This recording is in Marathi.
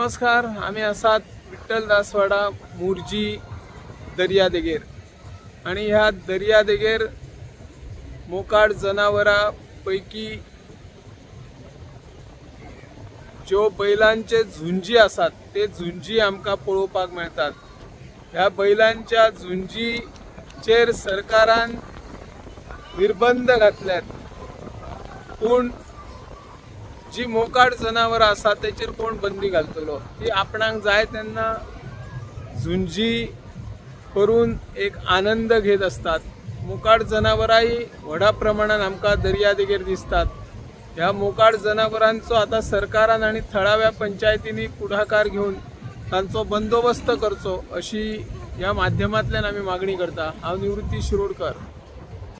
नमस्कार, आम्ही असात विठ्ठल दासवाडा मुर्जी दर्या देगेर आणि ह्या दर्या देगेर मोकाट जनावरांपैकी ज्यो बैलांचे झुंजी आसात ते झुंजी आमकां पळोवपाक मेळतात। ह्या बैलांच्या झुंजीचेर सरकारान निर्बंध घातल्यात, पूण जी मोकाट जनावरां आसात तेचेर कोण बंदी घालतलो? ती आपणाक जाय तेन्ना झुंजी करून एक आनंद घेत असतात। मोकाट जनावरांय व्हडा प्रमाणात आमकां दर्या देगेर दिसतात। ह्या मोकाट जनावरांचो आता सरकारान आणि थळाव्या पंचायतींनी पुढाकार घेऊन तांचो बंदोबस्त करचो अशी ह्या माध्यमांतल्यान आमी मागणी करता। हांव निवृत्ती शिरोडकर।